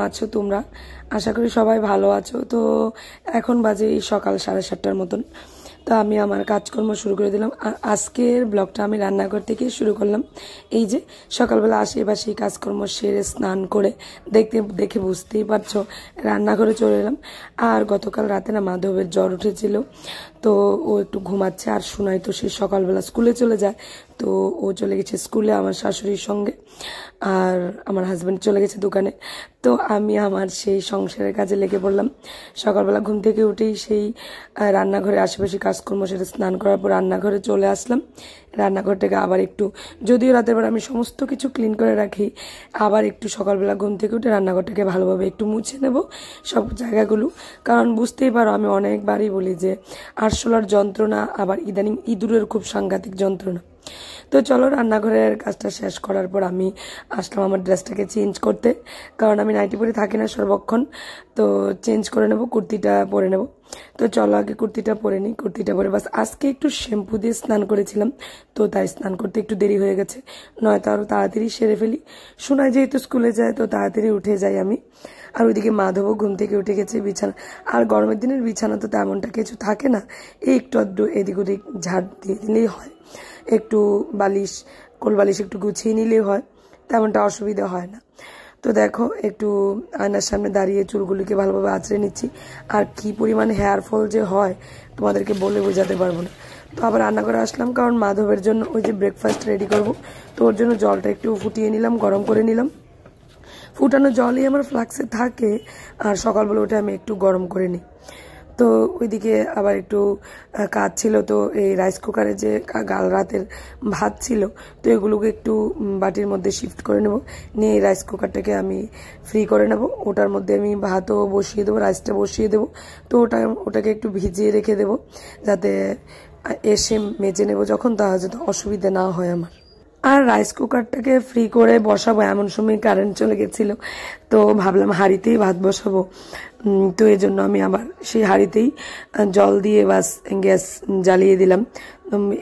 আছো তোমরা? আশা করি সবাই ভালো আছো। তো এখন বাজে এই সকাল 7:30টার মতন। তো আমি আমার কাজকর্ম শুরু করে দিলাম। আর আজকের ব্লগটা আমি রান্নাঘর থেকে শুরু করলাম। এই যে সকালবেলা আশেপাশে কাজকর্ম সেরে স্নান করে দেখে বুঝতেই পারছো রান্নাঘরে চলে এলাম। আর গতকাল রাতে না মাধবের জ্বর উঠেছিল, তো ও একটু ঘুমাচ্ছে। আর শোনাই তো সে সকালবেলা স্কুলে চলে যায়, তো ও চলে গেছে স্কুলে আমার শাশুড়ির সঙ্গে, আর আমার হাজব্যান্ড চলে গেছে দোকানে। তো আমি আমার সেই সংসারের কাজে লেগে পড়লাম। সকালবেলা ঘুম থেকে উঠেই সেই রান্নাঘরে আশেপাশে কাজকর্ম সেরে স্নান করার পর রান্নাঘরে চলে আসলাম। রান্নাঘরটাকে আবার একটু, যদিও রাতের বেলা আমি সমস্ত কিছু ক্লিন করে রাখি, আবার একটু সকালবেলা ঘুম থেকে উঠে রান্নাঘরটাকে ভালোভাবে একটু মুছে নেব সব জায়গাগুলো। কারণ বুঝতেই পারো আমি অনেকবারই বলি যে আরশোলার যন্ত্রণা, আবার ইদানিং ইঁদুরের খুব সাংঘাতিক যন্ত্রণা। তো চলো রান্নাঘরের কাজটা শেষ করার পর আমি আসলাম আমার ড্রেসটাকে চেঞ্জ করতে, কারণ আমি নাইটি পরে থাকি না সর্বক্ষণ। তো চেঞ্জ করে নেব, কুর্তিটা পরে নেব। তো চলো আগে কুর্তিটা পরে নিই। কুর্তিটা পরে বাস আজকে একটু শ্যাম্পু দিয়ে স্নান করেছিলাম, তো তাই স্নান করতে একটু দেরি হয়ে গেছে, নয়তো আরও তাড়াতাড়ি সেরে ফেলি। শোনায় যেহেতু স্কুলে যায় তো তাড়াতাড়ি উঠে যাই আমি। আর ওইদিকে মাধবও ঘুম থেকে উঠে গেছে। বিছানা, আর গরমের দিনের বিছানা তো তেমনটা কিছু থাকে না, এই একটু আধটু এদিক ওদিক ঝাড় দিয়ে দিলেই হয়, একটু বালিশ কোল বালিশ একটু গুছিয়ে নিলেই হয়, তেমনটা অসুবিধা হয় না। তো দেখো একটু আয়নার সামনে দাঁড়িয়ে চুলগুলিকে ভালোভাবে আঁচড়ে নিচ্ছি। আর কি পরিমাণ হেয়ার ফল যে হয় তোমাদেরকে বলে বোঝাতে পারবো না। তো আবার রান্না করে আসলাম, কারণ মাধবের জন্য ওই যে ব্রেকফাস্ট রেডি করব। তো ওর জন্য জলটা একটু ফুটিয়ে নিলাম, গরম করে নিলাম। ফুটানো জলই আমার ফ্লাক্সে থাকে, আর সকালবেলা ওটা আমি একটু গরম করে নিই। তো ওইদিকে আবার একটু কাজ ছিল, তো এই রাইস কুকারে যে কাল রাতের ভাত ছিল, তো এগুলোকে একটু বাটির মধ্যে শিফট করে নেব, নিয়ে এই রাইস কুকারটাকে আমি ফ্রি করে নেব। ওটার মধ্যে আমি ভাতও বসিয়ে দেবো, রাইসটা বসিয়ে দেবো। তো ওটাকে একটু ভিজিয়ে রেখে দেবো, যাতে এসে মেজে নেব যখন, তাহলে যাতে অসুবিধা না হয় আমার। আর রাইস কুকারটাকে ফ্রি করে বসাবো এমন সময় কারেন্ট চলে গেছিল, তো ভাবলাম হাঁড়িতেই ভাত বসাবো। তো এই জন্য আমি আবার সেই হাঁড়িতেই জল দিয়ে বাস গ্যাস জ্বালিয়ে দিলাম।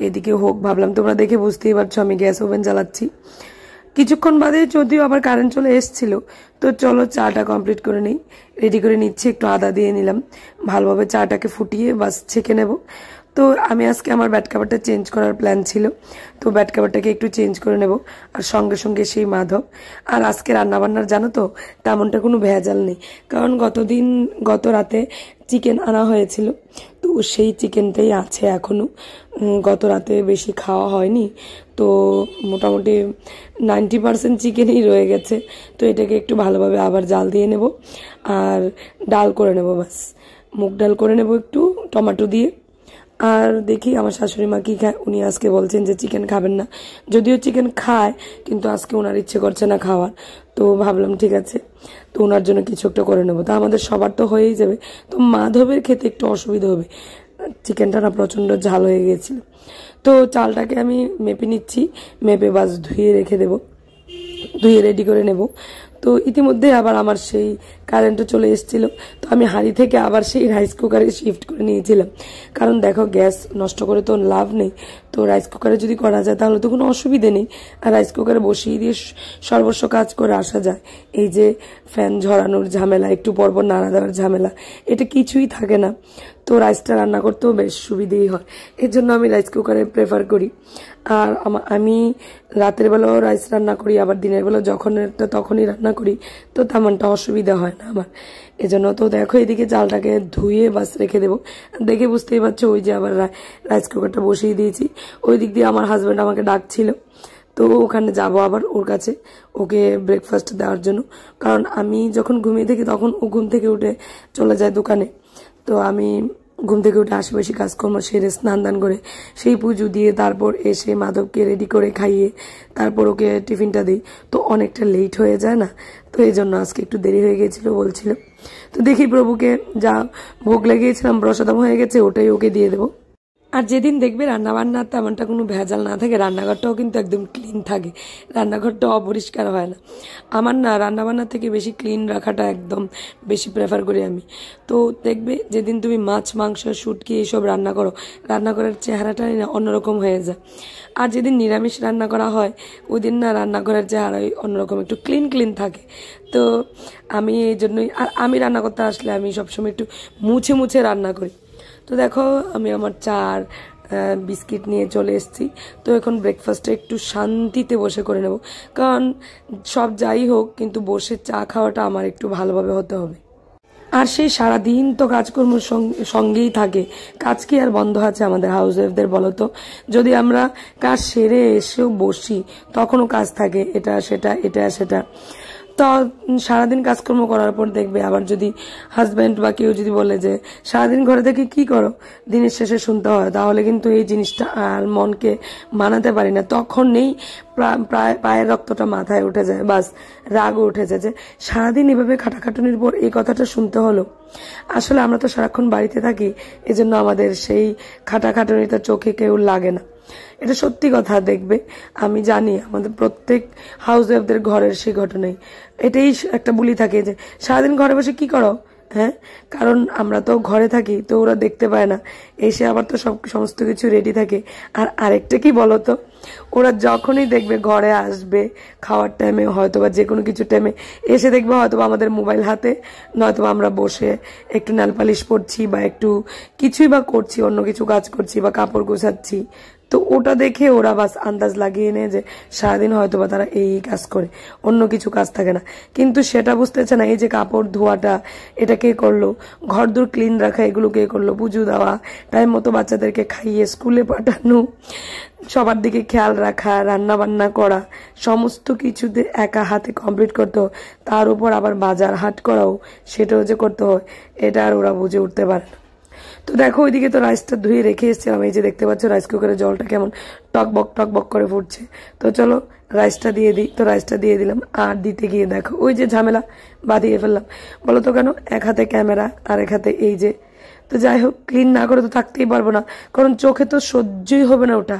এদিকে হোক ভাবলাম, তোমরা দেখে বুঝতেই পারছো আমি গ্যাস ওভেন জ্বালাচ্ছি। কিছুক্ষণ বাদে যদিও আবার কারেন্ট চলে এসছিল। তো চলো চাটা কমপ্লিট করে নিই, রেডি করে নিচ্ছি। একটু আদা দিয়ে নিলাম, ভালোভাবে চাটাকে ফুটিয়ে বাস ছেঁকে নেব। তো আমি আজকে আমার ব্যাড কাভারটা চেঞ্জ করার প্ল্যান ছিল, তো ব্যাড কাভারটাকে একটু চেঞ্জ করে নেব। আর সঙ্গে সঙ্গে সেই মাধব। আর আজকে রান্নাবান্নার জানো তো তেমনটা কোনো ভেজাল নেই, কারণ গত রাতে চিকেন আনা হয়েছিল, তো সেই চিকেনটাই আছে এখনও। গত রাতে বেশি খাওয়া হয়নি, তো মোটামুটি 90% চিকেনই রয়ে গেছে। তো এটাকে একটু ভালোভাবে আবার জাল দিয়ে নেব, আর ডাল করে নেব, বাস মুগ ডাল করে নেব একটু টমেটো দিয়ে। আর দেখি আমার শাশুড়ি মা কি খায়। উনি আজকে বলছেন যে চিকেন খাবেন না, যদিও চিকেন খায় কিন্তু আজকে ওনার ইচ্ছে করছে না খাওয়ার। তো ভাবলাম ঠিক আছে, তো ওনার জন্য কিছু একটা করে নেবো। তো আমাদের সবার তো হয়েই যাবে, তো মাধবের খেতে একটু অসুবিধা হবে, চিকেনটা না প্রচণ্ড ঝাল হয়ে গিয়েছিল। তো চালটাকে আমি মেপে নিচ্ছি, মেপে বাস ধুয়ে রেখে দেবো, ধুয়ে রেডি করে নেব। তো ইতিমধ্যে আবার আমার সেই কারেন্টও চলে এসেছিল, তো আমি হাঁড়ি থেকে আবার সেই রাইস কুকারে শিফট করে নিয়েছিলাম। কারণ দেখো গ্যাস নষ্ট করে তো লাভ নেই, তো রাইস কুকারে যদি করা যায় তাহলে তো কোনো অসুবিধে নেই। আর রাইস কুকারে বসিয়ে দিয়ে সর্বস্ব কাজ করে আসা যায়। এই যে ফ্যান ঝরানোর ঝামেলা, একটু পরপর নাড়া দেওয়ার ঝামেলা, এটা কিছুই থাকে না। তো রাইসটা রান্না করতেও বেশ সুবিধেই হয়, এর জন্য আমি রাইস কুকারে প্রেফার করি। আর আমি রাতের বেলাও রাইস রান্না করি, আবার দিনের বেলা যখন তখনই রান্না করি, তো তেমনটা অসুবিধা হয় না আমার। এজন্য তো দেখো এদিকে চালটাকে ধুয়ে বাস রেখে দেবো। দেখে বুঝতেই পারছো ওই যে আবার রাইস কুকারটা বসিয়ে দিয়েছি। ওই দিক দিয়ে আমার হাজব্যান্ড আমাকে ডাকছিল, তো ওখানে যাব আবার ওর কাছে, ওকে ব্রেকফাস্ট দেওয়ার জন্য। কারণ আমি যখন ঘুমিয়ে থাকি তখন ও ঘুম থেকে উঠে চলে যায় দোকানে, তো আমি ঘুম থেকে উঠে আশেপাশে কাজকর্ম সেরে স্নান দান করে সেই পুজো দিয়ে তারপর এসে মাধবকে রেডি করে খাইয়ে তারপর ওকে টিফিনটা দিই, তো অনেকটা লেট হয়ে যায় না। তো এই জন্য আজকে একটু দেরি হয়ে গেছিলো বলছিল। তো দেখি প্রভুকে যা ভোগ লাগিয়েছিলাম প্রসাদম হয়ে গেছে, ওটাই ওকে দিয়ে দেবো। আর যেদিন দেখবে রান্নাবান্না তেমনটা কোনো ভেজাল না থাকে, রান্নাঘরটাও কিন্তু একদম ক্লিন থাকে, রান্নাঘরটাও অপরিষ্কার হয় না। আমার না রান্নাবান্না থেকে বেশি ক্লিন রাখাটা একদম বেশি প্রেফার করি আমি। তো দেখবে যেদিন তুমি মাছ মাংস শুটকি এইসব রান্না করো, রান্নাঘরের চেহারাটাই না অন্যরকম হয়ে যায়। আর যেদিন নিরামিষ রান্না করা হয় ওই দিন না রান্নাঘরের চেহারাই অন্যরকম, একটু ক্লিন ক্লিন থাকে। তো আমি এই জন্যই, আর আমি রান্না করতে আসলে আমি সবসময় একটু মুছে মুছে রান্না করি। তো দেখো আমি আমার চার বিস্কিট নিয়ে চলে এসেছি। তো এখন ব্রেকফাস্টে একটু শান্তিতে বসে করে নেব, কারণ সব যাই হোক কিন্তু বসে চা খাওয়াটা আমার একটু ভালোভাবে হতে হবে। আর সেই সারাদিন তো কাজকর্ম সঙ্গেই থাকে, কাজ কি আর বন্ধ আছে আমাদের হাউস ওয়াইফদের বলো তো? যদি আমরা কাজ সেরে এসেও বসি তখনও কাজ থাকে, এটা সেটা এটা সেটা। তো সারাদিন কাজকর্ম করার পর দেখবে আবার যদি হাজব্যান্ড বা কেউ যদি বলে যে সারাদিন ঘরে থেকে কি করো, দিনের শেষে শুনতে হয়, তাহলে কিন্তু এই জিনিসটা আর মনকে মানাতে পারি না। তখন নেই প্রায় পায়ের রক্তটা মাথায় উঠে যায়, বাস রাগও উঠে যায় যে সারাদিন এভাবে খাটাখাটুনির পর এই কথাটা শুনতে হলো। আসলে আমরা তো সারাক্ষণ বাড়িতে থাকি, এজন্য আমাদের সেই খাটাখাটুনিটা চোখে কেউ লাগে না। এটা সত্যি কথা। দেখবে আমি জানি আমাদের প্রত্যেক হাউস ওয়াইফদের ঘরের সেই ঘটনাই, এটাই একটা বুলি থাকে যে সারাদিন ঘরে বসে কি করো। হ্যাঁ, কারণ আমরা তো ঘরে থাকি, তো ওরা দেখতে পায় না, এসে আবার তো সমস্ত কিছু রেডি থাকে। আর আরেকটা কি বলতো, ওরা যখনই দেখবে ঘরে আসবে খাওয়ার টাইমে হয়তো বা যে কোনো কিছু টাইমে এসে দেখবে হয়তো আমাদের মোবাইল হাতে, নয়তো আমরা বসে একটু নেল পালিশ পরছি বা একটু কিছুই বা করছি, অন্য কিছু কাজ করছি বা কাপড় গোছাচ্ছি। তো ওটা দেখে ওরা বাস আন্দাজ লাগিয়ে নেয় যে সারাদিন হয়তো বা তারা এই কাজ করে, অন্য কিছু কাজ থাকে না। কিন্তু সেটা বুঝতেছে না এই যে কাপড় ধোয়াটা এটা কে করলো, ঘর দূর ক্লিন রাখা এগুলো কে করলো, পুজো দেওয়া, টাইম মতো বাচ্চাদেরকে খাইয়ে স্কুলে পাঠানো, সবার দিকে খেয়াল রাখা, রান্না বান্না করা, সমস্ত কিছুতে একা হাতে কমপ্লিট করতে হয়। তার উপর আবার বাজার হাট করাও, সেটাও যে করতে হয়, এটা আর ওরা বুঝে উঠতে পারে না। তো দেখো ওইদিকে তো রাইসটা ধুয়ে রেখে এসেছিলাম, এই যে দেখতে পাচ্ছ রাইস কুকারের জলটা কেমন টকবক করে ফুটছে। তো চলো রাইসটা দিয়ে দিই। তো রাইসটা দিয়ে দিলাম, আর দিতে গিয়ে দেখো ওই যে ঝামেলা বাঁধিয়ে ফেললাম। বলো তো কেন? এক হাতে ক্যামেরা আর এক হাতে এই যে। তো যাই হোক, ক্লিন না করে তো থাকতেই পারবো না, কারণ চোখে তো সহ্যই হবে না ওটা।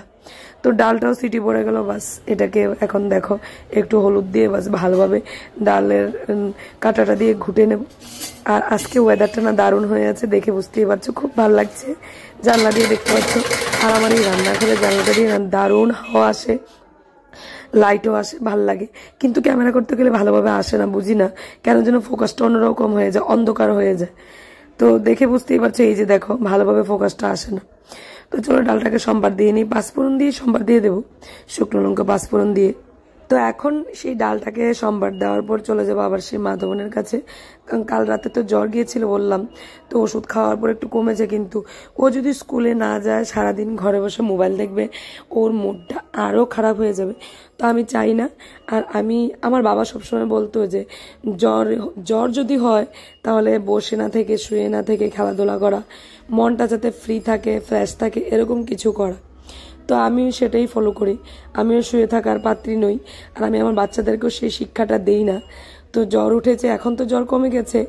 তো ডালটাও সিটি পড়ে গেল, বাস এটাকে এখন দেখো একটু হলুদ দিয়ে বাস ভালোভাবে ডালের কাঁটাটা দিয়ে ঘুটে নেব। আর আজকে ওয়েদারটা না দারুণ হয়ে আছে, দেখে বুঝতেই পারছো, খুব ভালো লাগছে। জানলা দিয়ে দেখতে পাচ্ছ, আর আমার এই রান্নাঘরের জানলাটা দিয়ে দারুণ হাওয়া আসে, লাইটও আসে, ভাল লাগে। কিন্তু ক্যামেরা করতে গেলে ভালোভাবে আসে না, বুঝি না কেন যেন ফোকাসটা অন্যরকম হয়ে যায়, অন্ধকার হয়ে যায়। তো দেখে বুঝতেই পারছো, এই যে দেখো ভালোভাবে ফোকাসটা আসে না। তো চলো ডালটাকে সম্বার দিয়ে নিই, পাঁচফোড়ন দিয়ে সম্বার দিয়ে দেবো, শুকনো লঙ্কা পাঁচফোড়ন দিয়ে। তো এখন সেই ডালটাকে সম্বার দেওয়ার পর চলে যাবো আবার সেই মাধবনের কাছে, কারণ কাল রাতে তো জ্বর গিয়েছিল বললাম, তো ওষুধ খাওয়ার পর একটু কমেছে। কিন্তু ও যদি স্কুলে না যায়, সারাদিন ঘরে বসে মোবাইল দেখবে, ওর মুডটা আরও খারাপ হয়ে যাবে। তো আমি চাই না। আর আমার বাবা সবসময় বলতো যে জ্বর যদি হয় তাহলে বসে না থেকে, শুয়ে না থেকে খেলাধুলা করা, মনটা যাতে ফ্রি থাকে, ফ্রেশ থাকে, এরকম কিছু করা। তো আমিও সেটাই ফলো করি, আমিও শুয়ে থাকার পাত্রী নই, আর আমি আমার বাচ্চাদেরকেও সেই শিক্ষাটা দেই না। তো জ্বর উঠেছে, এখন তো জ্বর কমে গেছে,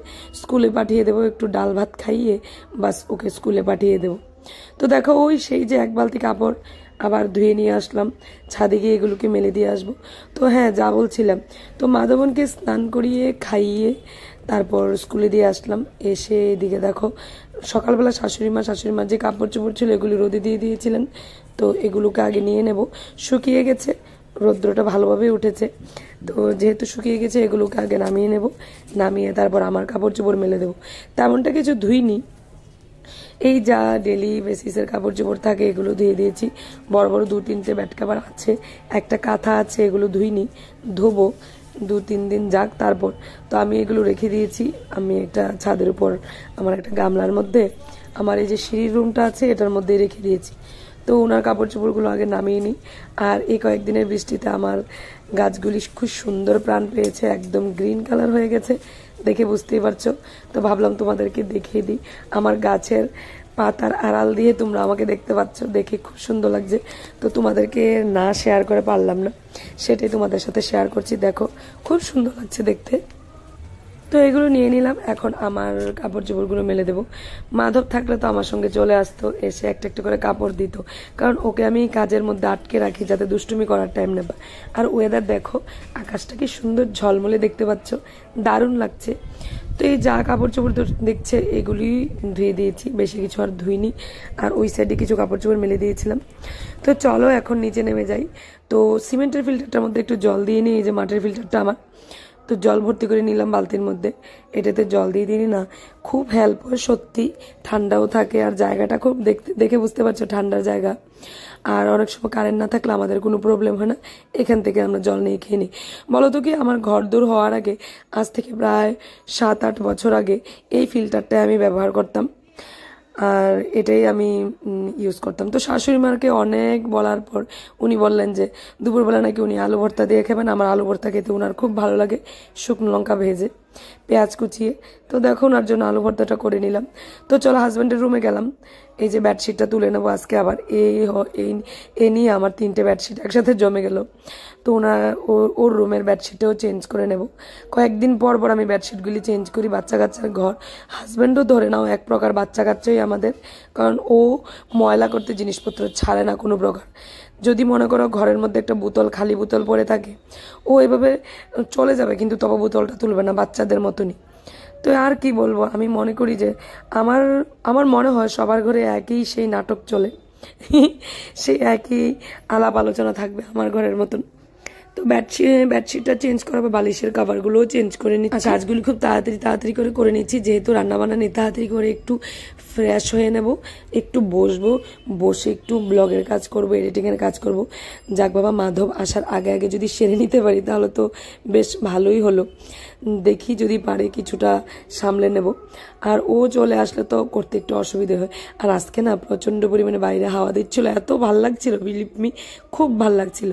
স্কুলে পাঠিয়ে দেবো, একটু ডাল ভাত খাইয়ে বাস ওকে স্কুলে পাঠিয়ে দেবো। তো দেখো ওই সেই যে এক বালতি কাপড় আবার ধুয়ে নিয়ে আসলাম, ছাদে গিয়ে এগুলোকে মেলে দিয়ে আসবো। তো হ্যাঁ, যা বলছিলাম, তো মাধবনকে স্নান করিয়ে খাইয়ে তারপর স্কুলে দিয়ে আসলাম। এসে এদিকে দেখো সকালবেলা শাশুড়ি মা যে কাপড় চোপড় ছিল এগুলি রোদে দিয়ে দিয়েছিলেন, তো এগুলোকে আগে নিয়ে নেব। শুকিয়ে গেছে, রৌদ্রটা ভালোভাবে উঠেছে, তো যেহেতু শুকিয়ে গেছে এগুলোকে আগে নামিয়ে নেব, নামিয়ে তারপর আমার কাপড় চোপড় মেলে দেবো। তেমনটা কিছু ধুইনি, এই যা ডেলি বেসিসের কাপড় চোপড় থাকে এগুলো ধুয়ে দিয়েছি। বড় বড় 2-3টে ব্যাট কাভার আছে, একটা কাঁথা আছে, এগুলো ধুইনি, ধোবো 2-3 দিন যাক তারপর। তো আমি এগুলো রেখে দিয়েছি। আমি একটা ছাদের উপর আমার একটা গামলার মধ্যে আমার এই যে সিঁড়ির রুমটা আছে এটার মধ্যে রেখে দিয়েছি। তো ওনার কাপড় চোপড়গুলো আগে নামিয়ে নিই। আর এই কয়েকদিনের বৃষ্টিতে আমার গাছগুলি খুব সুন্দর প্রাণ পেয়েছে, একদম গ্রিন কালার হয়ে গেছে, দেখে বুঝতেই পারছো। তো ভাবলাম তোমাদেরকে দেখিয়ে দিই, আমার গাছের পাতার আড়াল দিয়ে তোমরা আমাকে দেখতে পাচ্ছ, দেখে খুব সুন্দর লাগছে। তো তোমাদেরকে না শেয়ার করে পারলাম না, সেটাই তোমাদের সাথে শেয়ার করছি। দেখো খুব সুন্দর লাগছে দেখতে। তো এগুলো নিয়ে নিলাম, এখন আমার কাপড় চোপড়গুলো মেলে দেবো। মাধব থাকলে তো আমার সঙ্গে চলে আসতো, এসে একটা একটা করে কাপড় দিত, কারণ ওকে আমি কাজের মধ্যে আটকে রাখি যাতে দুষ্টুমি করার টাইম নেবা। আর ওয়েদার দেখো, আকাশটা কি সুন্দর ঝলমলে দেখতে পাচ্ছ, দারুণ লাগছে। তো এই যা কাপড় চোপড় দেখছে এগুলি ধুয়ে দিয়েছি, বেশি কিছু আর ধুইনি। আর ওই সাইডে কিছু কাপড় চোপড় মেলে দিয়েছিলাম। তো চলো এখন নিচে নেমে যাই। তো সিমেন্টের ফিল্টারটার মধ্যে একটু জল দিয়ে নিই, এই যে মাটির ফিল্টারটা আমার, তো জল ভর্তি করে নিলাম বালতির মধ্যে। এটাতে জল দিয়ে দিই না, খুব হেল্প হয় সত্যি, ঠান্ডাও থাকে আর জায়গাটা খুব দেখে বুঝতে পারছো ঠান্ডার জায়গা। আর অনেক সময় কারেন্ট না থাকলে আমাদের কোনো প্রবলেম হয় না, এখান থেকে আমরা জল নিয়ে খেয়ে নিই। বলো তো কি, আমার ঘর দূর হওয়ার আগে, আজ থেকে প্রায় 7-8 বছর আগে এই ফিল্টারটাই আমি ব্যবহার করতাম, আর এটাই আমি ইউজ করতাম। তো শাশুড়ি মাকে অনেক বলার পর উনি বললেন যে দুপুরবেলা নাকি উনি আলু ভর্তা দিয়ে খাবেন। আমার আলু ভর্তা খেতে ওনার খুব ভালো লাগে, শুকনো লঙ্কা ভেজে, পেঁয়াজ কুচিয়ে। তো দেখো ওনার জন্য আলু ভর্তাটা করে নিলাম। তো চলো হাজব্যান্ডের রুমে গেলাম, এই যে বেডশিটটা তুলে নেবো আজকে আবার। এই নিয়ে আমার 3টে বেডশিট একসাথে জমে গেল। তো ওর রুমের বেডশিটটাও চেঞ্জ করে নেব। কয়েকদিন পর পর আমি বেডশিটগুলি চেঞ্জ করি, বাচ্চা কাচ্চার ঘর, হাজব্যান্ডও ধরে নাও এক প্রকার বাচ্চা কাচ্চাই আমাদের, কারণ ও ময়লা করতে জিনিসপত্র ছাড়ে না কোনো প্রকার। যদি মনে করো ঘরের মধ্যে একটা বোতল, খালি বোতল পড়ে থাকে, ও এভাবে চলে যাবে কিন্তু তবে বোতলটা তুলবে না, বাচ্চাদের মতনই। তো আর কি বলবো, আমি মনে করি যে আমার আমার মনে হয় সবার ঘরে একই সেই নাটক চলে, সেই একই আলাপ আলোচনা থাকবে আমার ঘরের মতন। তো বেডশিটটা চেঞ্জ করাবো, বালিশের কাভারগুলোও চেঞ্জ করে নিচ্ছি। কাজগুলি খুব তাড়াতাড়ি করে নিচ্ছি, যেহেতু রান্নাবান্না নিয়ে তাড়াতাড়ি করে একটু ফ্রেশ হয়ে নেব, একটু বসবো, বসে একটু ব্লগের কাজ করব, এডিটিংয়ের কাজ করব। যাক বাবা, মাধব আসার আগে আগে যদি সেরে নিতে পারি তাহলে তো বেশ ভালোই হলো। দেখি যদি পারে কিছুটা সামলে নেব। আর ও চলে আসলে তো করতে একটু অসুবিধে হয়। আর আজকে না প্রচণ্ড পরিমাণে বাইরে হাওয়া দিচ্ছিল, এত ভাল লাগছিল, বিলিভ মি, খুব ভাল লাগছিল।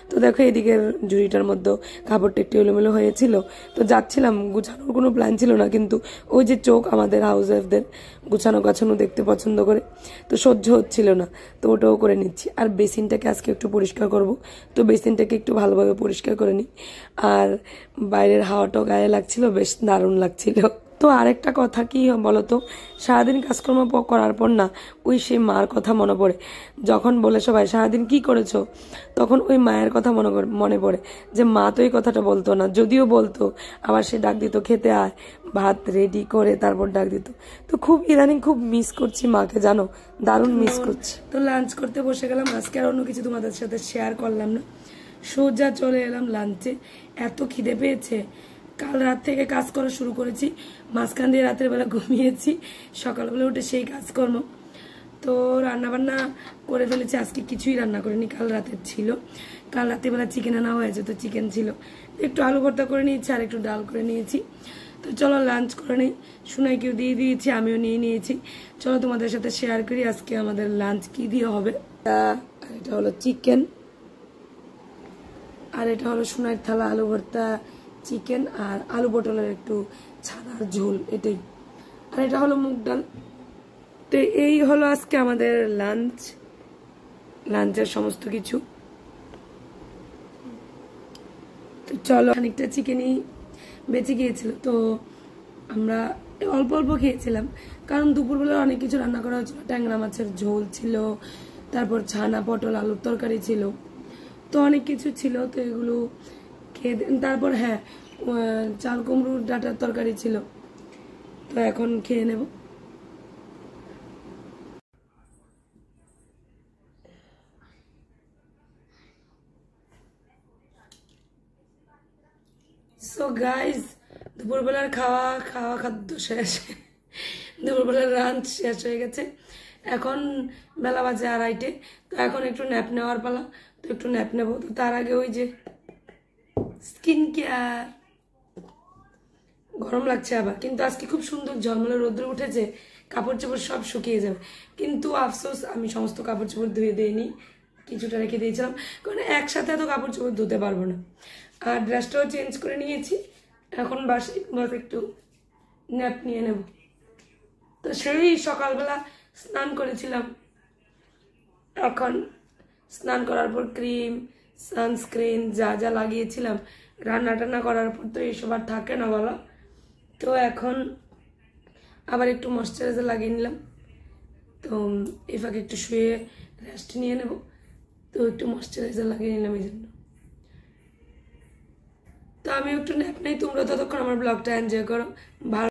তো দেখো এদিকের ঝুড়িটার মধ্যে কাপড়টা একটু এলোমেলো হয়েছিল, তো যাচ্ছিলাম, গুছানোর কোনো প্ল্যান ছিল না, কিন্তু ওই যে চোখ আমাদের হাউস ওয়াইফদের গুছানো গাছানো দেখতে পছন্দ করে, তো সহ্য হচ্ছিল না, তো ওটাও করে নিচ্ছি। আর বেসিনটাকে আজকে একটু পরিষ্কার করব, তো বেসিনটাকে একটু ভালোভাবে পরিষ্কার করে নিই। আর বাইরের হাওয়াটাও গায়ে লাগছিল, বেশ দারুণ লাগছিল। তো আরেকটা কথা কি বলতো, সারাদিন কাজকর্ম করার পর না ওই সেই মার কথা মনে পড়ে। যখন বলে সবাই সারাদিন কি করেছো, তখন ওই মায়ের কথা মনে পড়ে যে মা তো এই কথাটা বলতো না, যদিও বলতো আবার সে ডাক দিত খেতে আয়, ভাত রেডি করে তারপর ডাক দিত। তো খুব ইদানিং খুব মিস করছি মাকে, জানো, দারুণ মিস করছি। তো লাঞ্চ করতে বসে গেলাম, আজকে আর অন্য কিছু তোমাদের সাথে শেয়ার করলাম না, সোজা চলে এলাম লাঞ্চে। এত খিদে পেয়েছে, কাল রাত থেকে কাজ করা শুরু করেছি, মাঝখান দিয়ে রাতের বেলা ঘুমিয়েছি, সকালবেলা উঠে সেই কাজকর্ম। তো রান্নাবান্না করে ফেলেছি, আজকে কিছুই রান্না করিনি, কাল রাতের ছিল। কাল রাতেরবেলা চিকেন আনা হয়েছে, তো চিকেন ছিল, একটু আলু ভর্তা করে নিয়েছি আর একটু ডাল করে নিয়েছি। তো চলো লাঞ্চ করে নিই, সুনাইকেও দিয়ে দিয়েছি, আমিও নিয়ে নিয়েছি। চলো তোমাদের সাথে শেয়ার করি আজকে আমাদের লাঞ্চ কি দিয়ে হবে। এটা হলো চিকেন, আর এটা হলো সোনার থালা আলু ভর্তা, চিকেন আর আলু পটলের একটু ছানার ঝোল, এটাই। আর এটা হলো মুগ ডাল। তো এই হলো আজকে আমাদের লাঞ্চের সমস্ত কিছু। তো চলো, খানিকটা চিকেনই বেঁচে গিয়েছিল, তো আমরা অল্প অল্প খেয়েছিলাম, কারণ দুপুরবেলা অনেক কিছু রান্না করা হয়েছিল, ট্যাংরা মাছের ঝোল ছিল, তারপর ছানা পটল আলুর তরকারি ছিল, তো অনেক কিছু ছিল। তো এগুলো খেয়ে, তারপর হ্যাঁ, চাল কুমড়োর ডাঁটার তরকারি ছিল। তো এখন খেয়ে নেব। সো গাইজ, দুপুরবেলার খাদ্য শেষ, দুপুরবেলার লাঞ্চ শেষ হয়ে গেছে। এখন বেলা বাজে 2:30, তো এখন একটু ন্যাপ নেওয়ার পালা, তো একটু ন্যাপ নেবো। তো তার আগে ওই যে স্কিন কেয়ার, গরম লাগছে আবার, কিন্তু আজকে খুব সুন্দর ঝলমলে রোদ্র উঠেছে, কাপড় চোপড় সব শুকিয়ে যাবে। কিন্তু আফসোস আমি সমস্ত কাপড় চোপড় ধুয়ে দিইনি, কিছুটা রেখে দিয়েছিলাম, কারণ একসাথে এত কাপড় চোপড় ধুতে পারবো না। আর ড্রেসটাও চেঞ্জ করে নিয়েছি, এখন বাস একটু ন্যাপ নিয়ে নেব। তো সেই সকালবেলা স্নান করেছিলাম, এখন স্নান করার পর ক্রিম, সানস্ক্রিন যা যা লাগিয়েছিলাম, রান্না টান্না করার পর তো এইসব আর থাকে না বলো। তো এখন আবার একটু ময়শ্চারাইজার লাগিয়ে নিলাম। তো এই ফাঁকে একটু শুয়ে রেস্ট নিয়ে নেব, তো একটু ময়শ্চারাইজার লাগিয়ে নিলাম এই জন্য। তো আমি একটু ন্যাপ নেই, তোমরা ততক্ষণ আমার ব্লগটা এনজয় করো। ভালো